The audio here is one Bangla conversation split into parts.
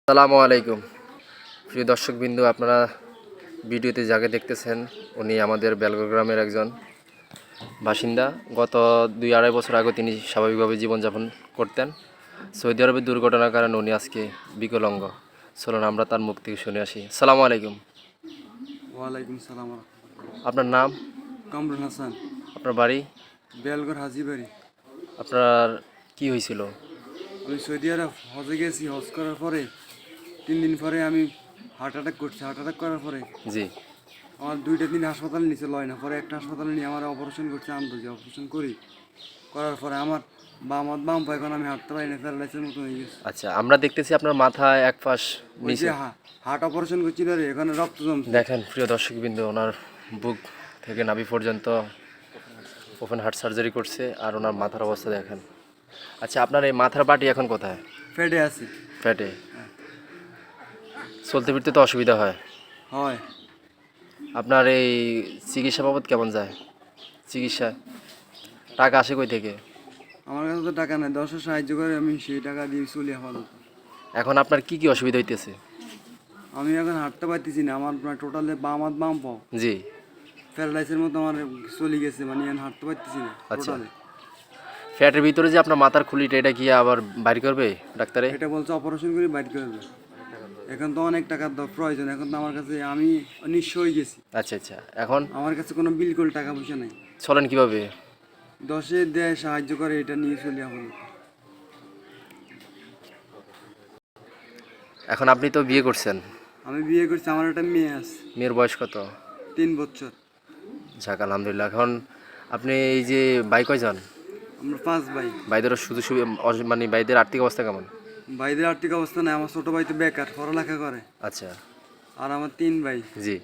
আসসালামু আলাইকুম প্রিয় দর্শকবৃন্দু, আপনারা ভিডিওতে যাকে দেখতেছেন উনি আমাদের বেলগড় গ্রামের একজন বাসিন্দা। গত 2-2.5 বছর আগে তিনি স্বাভাবিকভাবে জীবনযাপন করতেন। সৌদি আরবের দুর্ঘটনার কারণে উনি আজকে বিকলাঙ্গ। চলুন আমরা তার মুখ থেকে শুনে আসি। আসসালামু আলাইকুম। ওয়ালাইকুম সালাম। আপনার নাম? কামরুল হাসান। আপনার বাড়ি? বেলগড় হাজিবাড়ি। আপনার কি হয়েছিল? আমি সৌদি আরব হজে গেছি। হজ করার পরে 3 দিন পরে আমি হার্ট অ্যাটাক করছি। হার্ট অ্যাটাক করার পরে জি, আমার 2টা দিন হাসপাতালে নিচে লয় না। পরে একটা হাসপাতালে নিয়ে আমার অপারেশন করছে, আন্তর্জাতিক অপারেশন করার পরে আমার বাম পা এখন আমি হাঁটতে পারি না, প্যারালাইসের মতো হয়ে গেছে। আচ্ছা, আমরা দেখতেছি আপনার মাথায় এক পাশ ওই যে নিচে। হার্ট অপারেশন করছিল রে, এখানে রক্ত জমছে। দেখেন প্রিয় দর্শকবৃন্দু, ওনার বুক থেকে নাভি পর্যন্ত ওপেন হার্ট সার্জারি করছে, আর ওনার মাথার অবস্থা দেখেন। আচ্ছা, আপনার এই মাথার বাটি এখন কোথায়? ফেটে আছি। পেটে। চলতে ফিরতে তো অসুবিধা হয়। হয়। আপনার এই চিকিৎসা বাবদ কেমন যায়? চিকিৎসা টাকা আসে কই থেকে? আমার কাছে তো টাকা নেই, 10 সাহায্য করে আমি সেই টাকা দিয়ে চলি আপাতত। এখন আপনার কি কি অসুবিধা হইতেছে? আমি এখন হাঁটতে পারতেছি না, আমার টোটালে বাম পাও জি, প্যারালাইসের মতো আমার চলে গেছে, মানে এখন হাঁটতে পারতেছি না আচ্ছা। টোটালে। ফ্যাটের ভিতরে যে আপনার মাথার খুলিটা, এটা কি আবার বাইর করবে ডাক্তারে? এটা বলছে অপারেশন করে বাইর করবে। এখন তো অনেক টাকার প্রয়োজন, এখন তো আমার কাছে আমি নিঃস্ব হয়ে গেছি। আচ্ছা আচ্ছা, এখন আমার কাছে কোনো বিলকুল টাকা পয়সা নেই। চলেন কিভাবে? 10 দেয় সাহায্য করে, এটা নিয়ে চলি এখন। এখন আপনি তো বিয়ে করছেন। আমি বিয়ে করছি, আমার একটা মেয়ে আছে। মেয়ের বয়স কত? 3 বছর। যাক আলহামদুলিল্লাহ। এখন আপনি এই যে ভাই কয়জন? আমরা 5 ভাই। ভাইদের শুধু মানে ভাইদের আর্থিক অবস্থা কেমন? ভাইদের আর্থিক অবস্থা নেই, আমার ছোট ভাই তো বেকার, পড়ালেখা করে। আচ্ছা, আর আমার 3 ভাই। জি,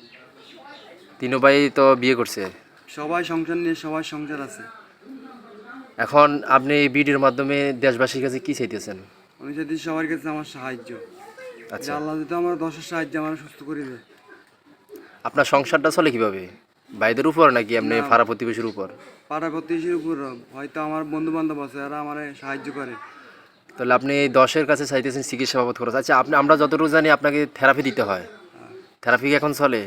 তিনও ভাই তো বিয়ে করছে। সবাই সংসার নিয়ে, সবাই সংসার আছে। এখন আপনি এই ভিডিওর মাধ্যমে দেশবাসীর কাছে কি চাইতেছেন? আমি যদি সবার কাছে আমার সাহায্য, আচ্ছা, আল্লাহ যদি আমার 10 সাহায্য আমার সুস্থ করে দেয়। আপনার সংসারটা চলে কিভাবে? ভাইদের উপর নাকি এমনি না। পাড়া প্রতিবেশীর উপর? পাড়া প্রতিবেশীর উপর, হয়তো আমার বন্ধু বান্ধব আছে, এরা আমার সাহায্য করে। তাহলে আপনি এই 10-এর কাছে চাইতেছেন চিকিৎসা বাবদ খরচ। আচ্ছা, আমরা যতটুকু জানি আপনাকে থেরাপি দিতে হয়। থেরাপি কি এখন চলে?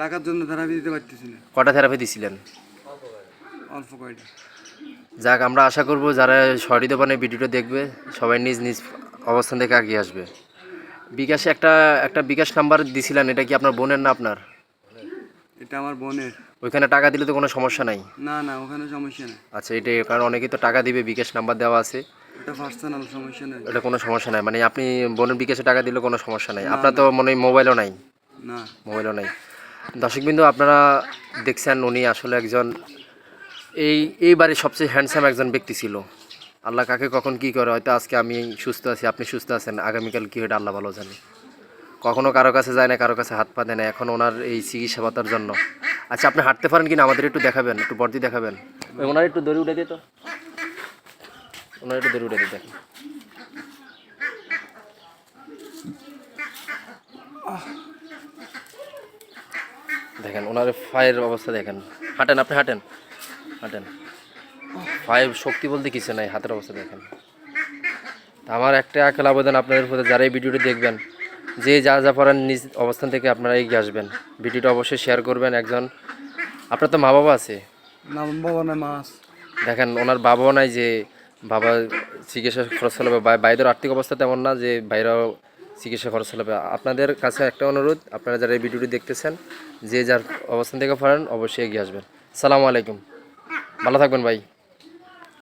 টাকার জন্য থেরাপি দিতে পারতেছি না। কটা থেরাপি দিছিলেন? অল্প কয়টা। যাক, আমরা আশা করব যারা সহৃদয়ভাবে ভিডিওটা দেখবে সবাই নিজ নিজ অবস্থান থেকে এগিয়ে আসবে। বিকাশে একটা বিকাশ নাম্বার দিছিলেন, এটা কি আপনার বোনের না আপনার? এটা আমার বোনের। ওইখানে টাকা দিলে তো কোনো সমস্যা নাই? না না, ওখানে সমস্যা নেই। আচ্ছা, এটাই কারণ অনেকেই তো টাকা দিবে, বিকাশ নাম্বার দেওয়া আছে। এটা পার্সোনাল, সমস্যা নেই। এটা কোনো সমস্যা নাই, মানে আপনি বোনের বিকাশে টাকা দিলে কোনো সমস্যা নাই। না, আপনার না। তো মনে হয় মোবাইলও নাই? না। মোবাইলও নাই। দর্শকবৃন্দু, আপনারা দেখছেন উনি আসলে একজন এই বাড়ির সবচেয়ে হ্যান্ডসাম একজন ব্যক্তি ছিল। আল্লাহ কাকে কখন কি করে, হয়তো আজকে আমি সুস্থ আছি, আপনি সুস্থ আছেন, আগামীকাল কী হয় আল্লাহ ভালো জানে। কখনো কারো কাছে যায় না, কারো কাছে হাত পা দেয় না, এখন ওনার এই চিকিৎসা পাতার জন্য। আচ্ছা, আপনি হাঁটতে পারেন কিনা আমাদের একটু দেখাবেন, একটু বর্দি দেখাবেন। ওনার একটু দড়ি উঠে দিত, ওনার একটু দড়ি উঠে দিত। দেখেন ওনার পায়ের অবস্থা দেখেন। হাঁটেন, আপনি হাঁটেন, হাঁটেন। পায়ে শক্তি বলতে কিছু নাই, হাতের অবস্থা দেখেন। আমার একটা আকুল আবেদন আপনাদের প্রতি, যারা এই ভিডিওটি দেখবেন, যে যা যা পারেন নিজ অবস্থান থেকে আপনারা এগিয়ে আসবেন। ভিডিওটা অবশ্যই শেয়ার করবেন। আপনার তো মা বাবা আছে? না, বাবা না, মা আছে। দেখেন ওনার বাবাও নাই, যে বাবা চিকিৎসা খরচ চালাবে। বাইরের আর্থিক অবস্থা তেমন না যে বাইরেও চিকিৎসা খরচ চালাবে। আপনাদের কাছে একটা অনুরোধ, আপনারা যারা এই ভিডিওটি দেখতেছেন, যে যার অবস্থান থেকে পারেন অবশ্যই এগিয়ে আসবেন। সালামু আলাইকুম, ভালো থাকবেন ভাই।